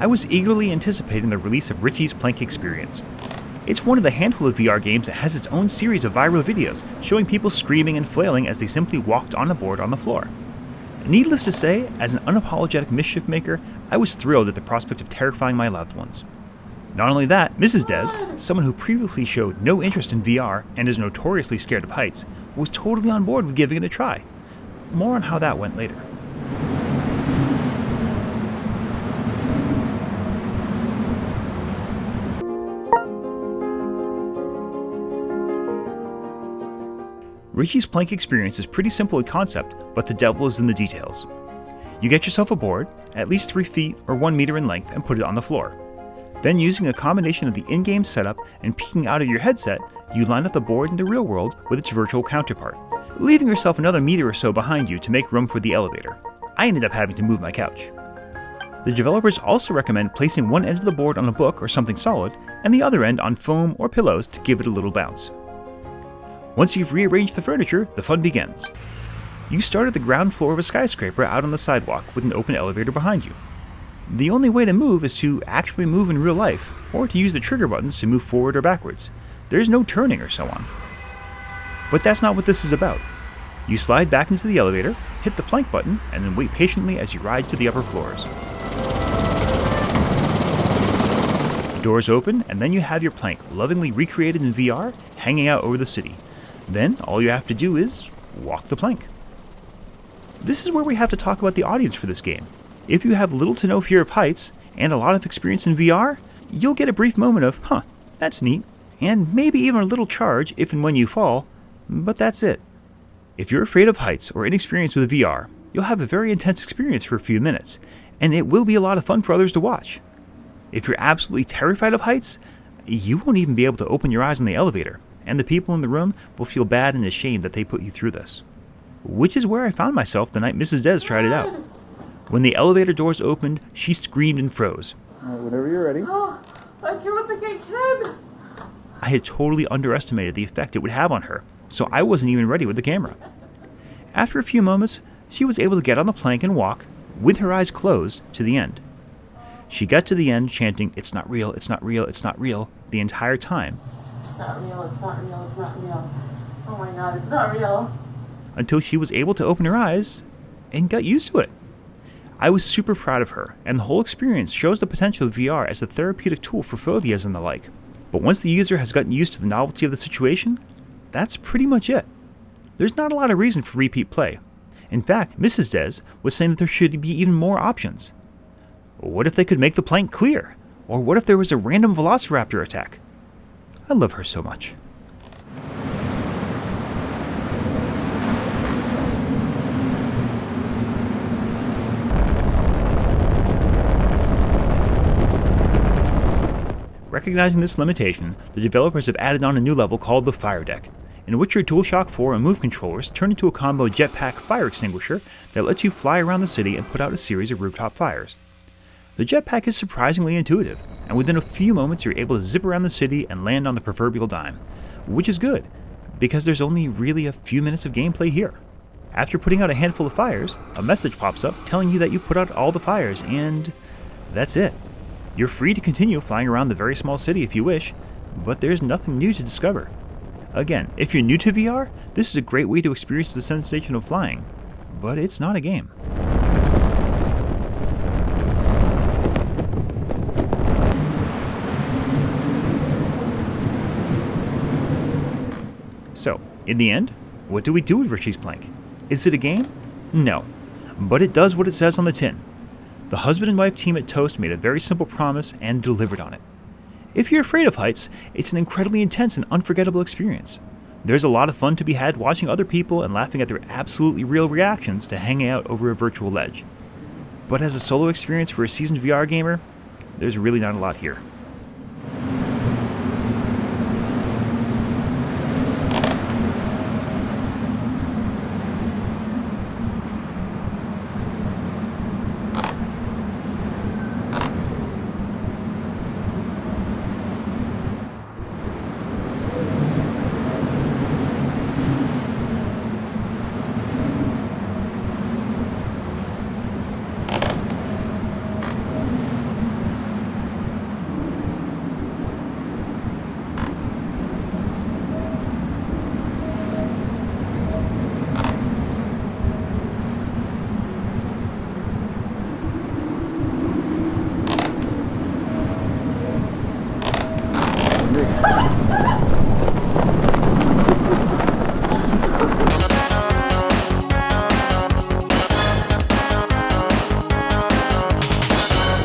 I was eagerly anticipating the release of Richie's Plank Experience. It's one of the handful of VR games that has its own series of viral videos showing people screaming and flailing as they simply walked on a board on the floor. Needless to say, as an unapologetic mischief maker, I was thrilled at the prospect of terrifying my loved ones. Not only that, Mrs. Des, someone who previously showed no interest in VR and is notoriously scared of heights, was totally on board with giving it a try. More on how that went later. Richie's Plank Experience is pretty simple in concept, but the devil is in the details. You get yourself a board, at least 3 feet or 1 meter in length, and put it on the floor. Then, using a combination of the in-game setup and peeking out of your headset, you line up the board in the real world with its virtual counterpart, leaving yourself another meter or so behind you to make room for the elevator. I ended up having to move my couch. The developers also recommend placing one end of the board on a book or something solid, and the other end on foam or pillows to give it a little bounce. Once you've rearranged the furniture, the fun begins. You start at the ground floor of a skyscraper out on the sidewalk with an open elevator behind you. The only way to move is to actually move in real life, or to use the trigger buttons to move forward or backwards. There's no turning or so on. But that's not what this is about. You slide back into the elevator, hit the plank button, and then wait patiently as you ride to the upper floors. The doors open, and then you have your plank lovingly recreated in VR, hanging out over the city. Then all you have to do is walk the plank. This is where we have to talk about the audience for this game. If you have little to no fear of heights and a lot of experience in VR, you'll get a brief moment of, huh, that's neat, and maybe even a little charge if and when you fall, but that's it. If you're afraid of heights or inexperienced with VR, you'll have a very intense experience for a few minutes, and it will be a lot of fun for others to watch. If you're absolutely terrified of heights, you won't even be able to open your eyes in the elevator, and the people in the room will feel bad and ashamed that they put you through this. Which is where I found myself the night Mrs. Des tried it out. When the elevator doors opened, she screamed and froze. All right, whenever you're ready. Oh, I don't think I can. I had totally underestimated the effect it would have on her, so I wasn't even ready with the camera. After a few moments, she was able to get on the plank and walk, with her eyes closed, to the end. She got to the end chanting, "It's not real, it's not real, it's not real," the entire time. It's not real, it's not real, it's not real. Oh my god, it's not real. Until she was able to open her eyes and got used to it. I was super proud of her, and the whole experience shows the potential of VR as a therapeutic tool for phobias and the like. But once the user has gotten used to the novelty of the situation, that's pretty much it. There's not a lot of reason for repeat play. In fact, Mrs. Des was saying that there should be even more options. What if they could make the plank clear? Or what if there was a random velociraptor attack? I love her so much. Recognizing this limitation, the developers have added on a new level called the Fire Deck, in which your DualShock 4 and Move controllers turn into a combo jetpack fire extinguisher that lets you fly around the city and put out a series of rooftop fires. The jetpack is surprisingly intuitive, and within a few moments you're able to zip around the city and land on the proverbial dime, which is good, because there's only really a few minutes of gameplay here. After putting out a handful of fires, a message pops up telling you that you put out all the fires, and that's it. You're free to continue flying around the very small city if you wish, but there's nothing new to discover. Again, if you're new to VR, this is a great way to experience the sensation of flying, but it's not a game. So, in the end, what do we do with Richie's Plank? Is it a game? No, but it does what it says on the tin. The husband and wife team at Toast made a very simple promise and delivered on it. If you're afraid of heights, it's an incredibly intense and unforgettable experience. There's a lot of fun to be had watching other people and laughing at their absolutely real reactions to hanging out over a virtual ledge. But as a solo experience for a seasoned VR gamer, there's really not a lot here. music.